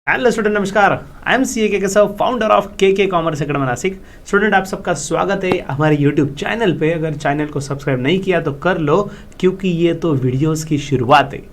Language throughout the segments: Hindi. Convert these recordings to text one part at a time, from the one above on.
हेलो स्टूडेंट, नमस्कार। आई एम सी ए के सर, फाउंडर ऑफ के कॉमर्स अकेडमी नासिक। स्टूडेंट, आप सबका स्वागत है हमारे यूट्यूब चैनल पे। अगर चैनल को सब्सक्राइब नहीं किया तो कर लो, क्योंकि ये तो वीडियोस की शुरुआत है।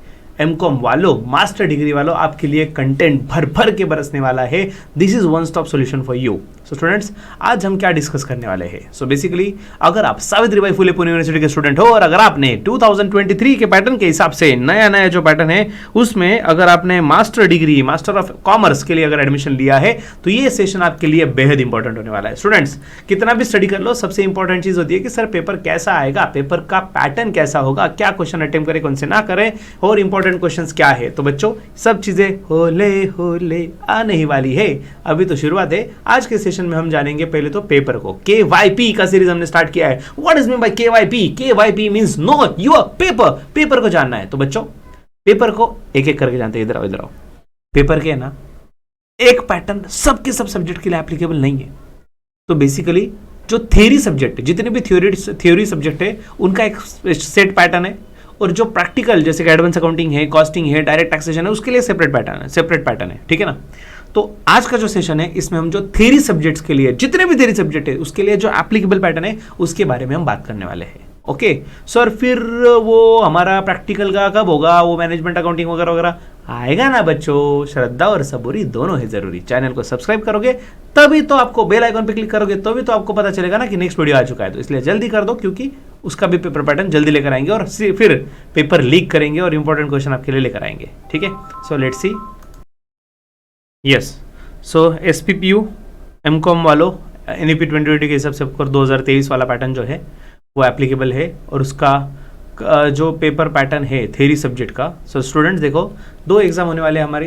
एमकॉम वालों, मास्टर डिग्री वालों, आपके लिए कंटेंट भर भर के बरसने वाला है। This is one stop solution for you. So students, आज हम क्या डिस्कस करने वाले हैं? सो बेसिकली, अगर आप सावित्रीबाई फुले पुणे यूनिवर्सिटी के स्टूडेंट हो और अगर आपने 2023 के पैटर्न के हिसाब से नया जो पैटर्न है उसमें अगर आपने master degree, master of commerce के लिए अगर एडमिशन लिया है तो ये सेशन आपके लिए बेहद इंपॉर्टेंट होने वाला है। स्टूडेंट्स, कितना भी स्टडी कर लो, सबसे इंपॉर्टेंट चीज होती है कि सर पेपर कैसा आएगा, पेपर का पैटर्न कैसा होगा, क्या क्वेश्चन अटेम्प्ट करें, कौन से ना करें, और इंपॉर्टेंट क्वेश्चंस क्या है। तो बच्चों, सब चीजें होले होले आने ही वाली है। अभी तो शुरुआत है। आज के सेशन में हम जानेंगे पहले तो पेपर को। KYP का सीरीज हमने स्टार्ट किया है। What is mean by KYP? KYP means know your paper. Paper को जानना है। तो बच्चों, पेपर को एक एक करके जानते हैं। इधर आओ, इधर आओ। पेपर के है ना, एक पैटर्न सबके सब सब्जेक्ट के लिए एप्लीकेबल नहीं है। तो बेसिकली जो थ्योरी सब्जेक्ट, जितने भी थ्योरी सब्जेक्ट है उनका एक सेट पैटर्न है, और जो प्रैक्टिकल जैसे एडवांस अकाउंटिंग है, कॉस्टिंग है, डायरेक्ट टैक्सेशन है, उसके लिए सेपरेट पैटर्न है। ठीक है ना? तो आज का जो सेशन है इसमें हम जो थ्योरी सब्जेक्ट्स के लिए, जितने भी थ्योरी सब्जेक्ट है उसके लिए जो एप्लीकेबल पैटर्न है उसके बारे में हम बात करने वाले हैं। ओके सर, फिर वो हमारा प्रैक्टिकल का कब होगा? वो मैनेजमेंट अकाउंटिंग वगैरह वगैरह आएगा ना बच्चों। श्रद्धा और सबूरी दोनों है जरूरी। चैनल को सब्सक्राइब करोगे तभी तो आपको, बेल आइकन पे क्लिक करोगे तभी तो आपको पता चलेगा ना कि नेक्स्ट वीडियो आ चुका है। तो इसलिए जल्दी कर दो, क्योंकि उसका भी पेपर पैटर्न जल्दी लेकर आएंगे और फिर पेपर लीक करेंगे और इंपॉर्टेंट क्वेश्चन आपके लिए लेकर आएंगे। ठीक है? So let's see. Yes, so SPPU MCom वालों, NEP 2020 के हिसाब से 2023 वाला पैटर्न जो है वो एप्लीकेबल है, और उसका जो पेपर पैटर्न है थ्योरी सब्जेक्ट का। सो स्टूडेंट्स देखो, दो एग्जाम होने वाले हमारे।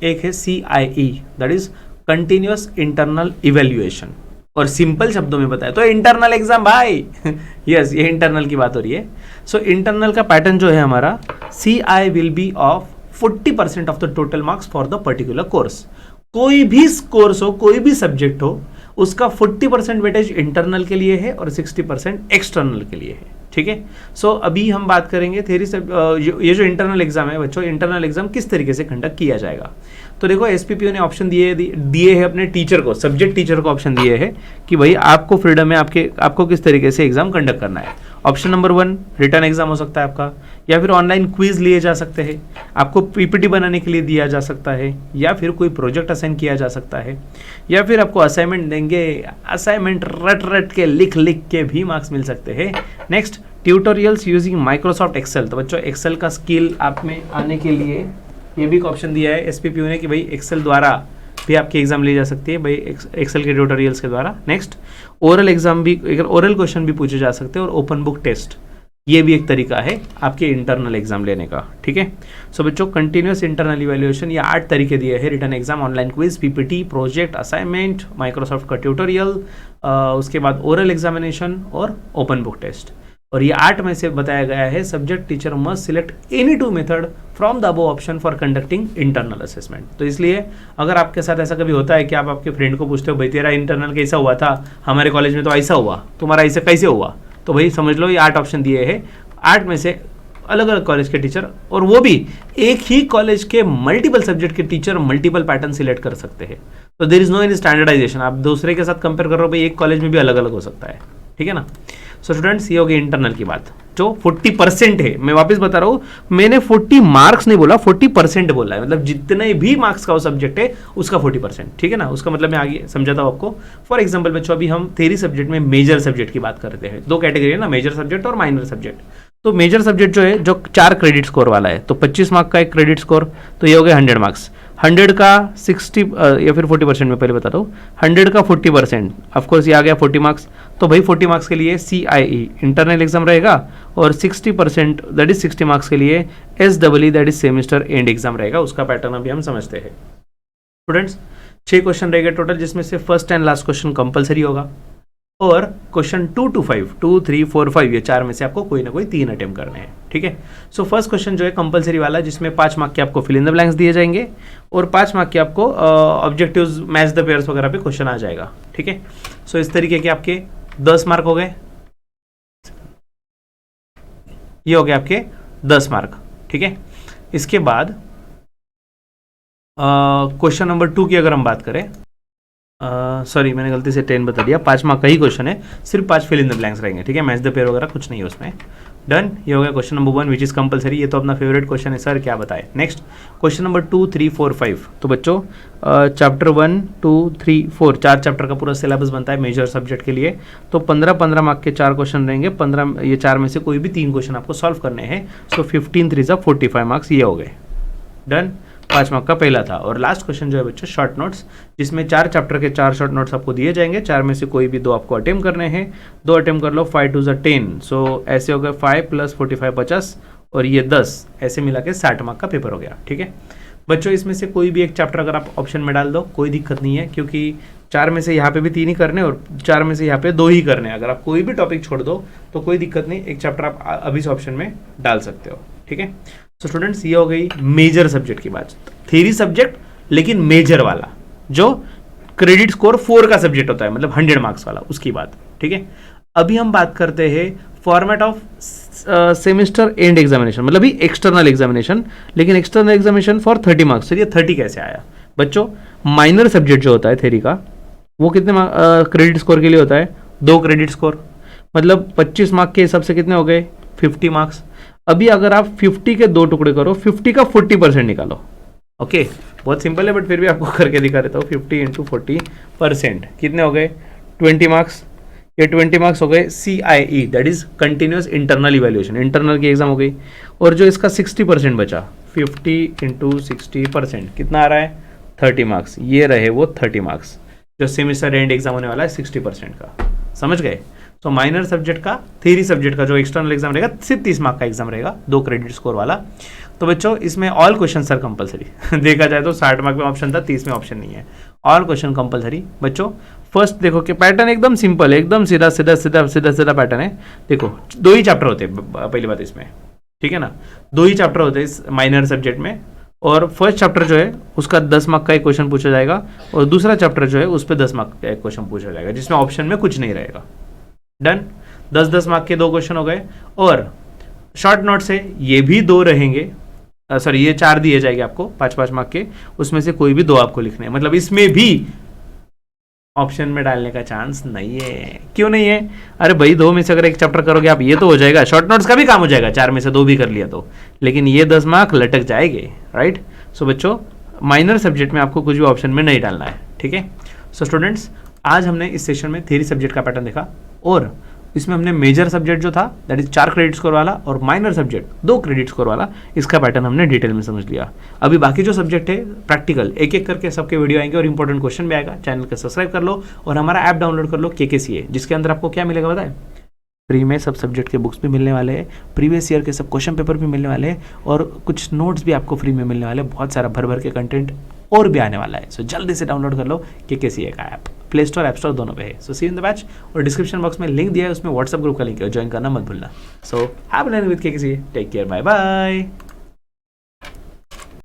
एक है CIE, that is continuous internal evaluation, और सिंपल शब्दों में बताया तो इंटरनल एग्जाम भाई। यस, ये इंटरनल की बात हो रही है। सो इंटरनल का पैटर्न जो है हमारा, CI will be of 40% of the total marks for the particular course. कोई भी कोर्स हो, कोई भी सब्जेक्ट हो, उसका 40% वेटेज इंटरनल के लिए है और 60% एक्सटर्नल के लिए है। ठीक है? सो अभी हम बात करेंगे थ्योरी से। ये जो इंटरनल एग्जाम है बच्चों, इंटरनल एग्जाम किस तरीके से कंडक्ट किया जाएगा। तो देखो, SPPU ने ऑप्शन दिए है अपने टीचर को, सब्जेक्ट टीचर को ऑप्शन दिए है कि भाई आपको फ्रीडम है, आपको किस तरीके से एग्जाम कंडक्ट करना है। ऑप्शन नंबर 1 रिटर्न एग्जाम हो सकता है आपका, या फिर ऑनलाइन क्विज लिए जा सकते हैं, आपको PPT बनाने के लिए दिया जा सकता है, या फिर कोई प्रोजेक्ट असाइन किया जा सकता है, या फिर आपको असाइनमेंट देंगे, असाइनमेंट रट के लिख के भी मार्क्स मिल सकते हैं। Next, tutorials using Microsoft Excel. तो बच्चों, एक्सेल का स्किल आप में आने के लिए ये भी एक ऑप्शन दिया है SPPU ने कि भाई एक्सेल द्वारा भी आपकी एग्जाम ली जा सकती है, भाई एक्सेल के ट्यूटोरियल्स के द्वारा। नेक्स्ट, ओरल एग्जाम भी, ओरल क्वेश्चन भी पूछे जा सकते हैं, और ओपन बुक टेस्ट, ये भी एक तरीका है आपके इंटरनल एग्जाम लेने का। ठीक है? सो बच्चों, कंटिन्यूअस इंटरनल इवैल्यूएशन, ये 8 तरीके दिए हैं। Return exam, online quiz, PPT, project, assignment, Microsoft का ट्यूटोरियल, उसके बाद ओरल एग्जामिनेशन और ओपन बुक टेस्ट। और ये 8 में से बताया गया है subject teacher must select any 2 method from the above option for conducting internal assessment. तो इसलिए अगर आपके साथ ऐसा कभी होता है कि आप आपके फ्रेंड को पूछते हो, भाई तेरा इंटरनल कैसा हुआ था, हमारे कॉलेज में तो ऐसा हुआ, तुम्हारा ऐसा कैसे हुआ, तो भाई समझ लो ये 8 ऑप्शन दिए हैं। 8 में से अलग अलग कॉलेज के टीचर, और वो भी एक ही कॉलेज के मल्टीपल सब्जेक्ट के टीचर मल्टीपल पैटर्न सिलेक्ट कर सकते हैं। तो there is no any standardisation. आप दूसरे के साथ कंपेयर कर रहे हो, भाई एक कॉलेज में भी अलग अलग हो सकता है। ठीक है ना? सो स्टूडेंट्स, ये हो गई इंटरनल की बात, जो 40% है। मैं वापस बता रहा हूँ, मैंने 40 मार्क्स नहीं बोला, 40% बोला है। मतलब जितने भी मार्क्स का वो सब्जेक्ट है उसका 40%। ठीक है ना? उसका मतलब मैं आगे समझाता हूँ आपको। फॉर एग्जाम्पल बच्चों, अभी हम थ्योरी सब्जेक्ट में मेजर सब्जेक्ट की बात करते हैं। 2 कैटेगरी है ना, मेजर सब्जेक्ट और माइनर सब्जेक्ट। तो मेजर सब्जेक्ट जो है, जो 4 क्रेडिट स्कोर वाला है, तो 25 मार्क का एक क्रेडिट स्कोर, तो ये हो गया 100 मार्क्स। 100 का 60 या फिर 40%, में पहले बताता हूँ। 100 का 40%, ऑफकोर्स ये आ गया 40 मार्क्स। तो भाई 40 मार्क्स के लिए CIE इंटरनल एग्जाम रहेगा, और 60% दैट इज 60 मार्क्स के लिए SEE that is semester and exam रहेगा। उसका पैटर्न अभी हम समझते हैं। स्टूडेंट्स, 6 क्वेश्चन रहेगा टोटल, जिसमें से first and last question compulsory होगा, और क्वेश्चन 2 to 5, 2, 3, 4, 5, ये 4 में से आपको कोई ना कोई 3 अटेम्प्ट करने हैं। ठीक है? सो फर्स्ट क्वेश्चन जो है कंपलसरी वाला, जिसमें 5 मार्क के आपको फिल इन द ब्लैंक्स दिए जाएंगे, और 5 मार्क के आपको ऑब्जेक्टिव्स, मैच द पेयर्स वगैरह पे क्वेश्चन आ जाएगा। ठीक है? सो इस तरीके के आपके 10 मार्क हो गए, ये हो गए आपके 10 मार्क। ठीक है? इसके बाद क्वेश्चन नंबर 2 की अगर हम बात करें, सॉरी मैंने गलती से 10 बता दिया, 5 मार्क का ही क्वेश्चन है, सिर्फ 5 फिल इन द ब्लैंक्स रहेंगे, ठीक है, मैच द पेयर वगैरह कुछ नहीं है उसमें। डन, ये हो गया question number 1 which is compulsory, ये तो अपना फेवरेट क्वेश्चन है सर, क्या बताए। Next question number 2, 3, 4, 5। तो बच्चों चैप्टर 1, 2, 3, 4 4 चैप्टर का पूरा सिलेबस बनता है मेजर सब्जेक्ट के लिए। तो 15-15 मार्क के 4 क्वेश्चन रहेंगे, 15 ये 4 में से कोई भी 3 क्वेश्चन आपको सॉल्व करने हैं। सो 15 3 45 मार्क्स ये हो गए। डन, 5 मार्क का पहला था। और लास्ट क्वेश्चन जो है बच्चों शॉर्ट नोट्स, जिसमें 4 चैप्टर के 4 शॉर्ट नोट्स आपको दिए जाएंगे, 4 में से कोई भी 2 आपको अटेम्प्ट करने हैं। 2 अटेम्प्ट कर लो, 5 2 10, सो ऐसे हो गए 5 + 45 50 और ये 10, ऐसे मिला के 60 मार्क का पेपर हो गया, ठीक है बच्चों। इसमें से कोई भी एक चैप्टर अगर आप ऑप्शन में डाल दो कोई दिक्कत नहीं है, क्योंकि 4 में से यहाँ पे भी 3 ही करने और 4 में से यहाँ पे 2 ही करने। अगर आप कोई भी टॉपिक छोड़ दो तो कोई दिक्कत नहीं, एक चैप्टर आप अभी से ऑप्शन में डाल सकते हो, ठीक है। तो स्टूडेंट्स ये हो गई मेजर सब्जेक्ट की बात, थ्योरी सब्जेक्ट लेकिन मेजर वाला, जो क्रेडिट स्कोर 4 का सब्जेक्ट होता है, मतलब 100 मार्क्स वाला, उसकी बात, ठीक है। अभी हम बात करते हैं format of semester and examination, मतलब भी एक्सटर्नल एग्जामिनेशन, लेकिन एक्सटर्नल एग्जामिनेशन फॉर 30 मार्क्स। ये 30 कैसे आया बच्चों? माइनर सब्जेक्ट जो होता है थ्योरी का, वो कितने क्रेडिट स्कोर के लिए होता है? 2 क्रेडिट स्कोर, मतलब 25 मार्क के हिसाब से कितने हो गए? 50 मार्क्स। अभी अगर आप 50 के 2 टुकड़े करो, 50 का 40% निकालो, ओके बहुत सिंपल है बट फिर भी आपको करके दिखा देता हूँ। 50 × 40% कितने हो गए? 20 मार्क्स। ये 20 मार्क्स हो गए CIE, that is continuous internal evaluation, internal की एग्जाम हो गई। और जो इसका 60% बचा, 50 × 60% कितना आ रहा है? 30 मार्क्स। ये रहे वो 30 मार्क्स जो सेमेस्टर एंड एग्जाम होने वाला है 60% का, समझ गए। तो माइनर सब्जेक्ट का, थ्योरी सब्जेक्ट का जो एक्सटर्नल एग्जाम रहेगा सिर्फ 30 मार्क का एग्जाम रहेगा, 2 क्रेडिट स्कोर वाला। तो बच्चों इसमें ऑल क्वेश्चन सर कंपलसरी देखा जाए तो 60 मार्क में ऑप्शन था, 30 में ऑप्शन नहीं है, ऑल क्वेश्चन कंपलसरी। बच्चों फर्स्ट देखो कि पैटर्न एकदम सिंपल है, एकदम सीधा सीधा सीधा सीधा सीधा पैटर्न है। देखो 2 ही चैप्टर होते हैं, पहली बात इसमें, ठीक है ना, 2 ही चैप्टर होते हैं इस माइनर सब्जेक्ट में। और फर्स्ट चैप्टर जो है उसका 10 मार्क का एक क्वेश्चन पूछा जाएगा, और दूसरा चैप्टर जो है उस पर 10 मार्क का एक क्वेश्चन पूछा जाएगा, जिसमें ऑप्शन में कुछ नहीं रहेगा। डन, 10-10 मार्क के 2 क्वेश्चन हो गए। और शॉर्ट नोट से ये भी 2 रहेंगे, सॉरी ये 4 दिए जाएंगे आपको 5-5 मार्क के, उसमें से कोई भी 2 आपको लिखने हैं, मतलब इसमें भी ऑप्शन में डालने का चांस नहीं है। क्यों नहीं है? अरे भाई 2 में से अगर एक चैप्टर करोगे आप, ये तो हो जाएगा, शॉर्ट नोट्स का भी काम हो जाएगा, 4 में से 2 भी कर लिया तो, लेकिन ये 10 मार्क लटक जाएंगे, राइट। सो बच्चों माइनर सब्जेक्ट में आपको कुछ भी ऑप्शन में नहीं डालना है, ठीक है। सो स्टूडेंट्स आज हमने इस सेशन में थ्योरी सब्जेक्ट का पैटर्न देखा, और इसमें हमने मेजर सब्जेक्ट जो था दैट इज 4 क्रेडिट स्कोर वाला, और माइनर सब्जेक्ट 2 क्रेडिट स्कोर वाला, इसका पैटर्न हमने डिटेल में समझ लिया। अभी बाकी जो सब्जेक्ट है प्रैक्टिकल एक एक करके सबके वीडियो आएंगे और इंपॉर्टेंट क्वेश्चन भी आएगा। चैनल को सब्सक्राइब कर लो और हमारा ऐप डाउनलोड कर लो KKCA, जिसके अंदर आपको क्या मिलेगा बताए? फ्री में सब सब्जेक्ट के बुक्स भी मिलने वाले हैं, प्रीवियस ईयर के सब क्वेश्चन पेपर भी मिलने वाले हैं, और कुछ नोट्स भी आपको फ्री में मिलने वाले हैं, बहुत सारा भर भर के कंटेंट और भी आने वाला है। सो जल्दी से डाउनलोड कर लो KKCA का app, play store app store दोनों पे है। So see in the batch, और डिस्क्रिप्शन बॉक्स में लिंक दिया है, उसमें व्हाट्सएप ग्रुप का लिंक है, ज्वाइन करना मत भूलना। So have a learning with KKCA, take care, bye bye.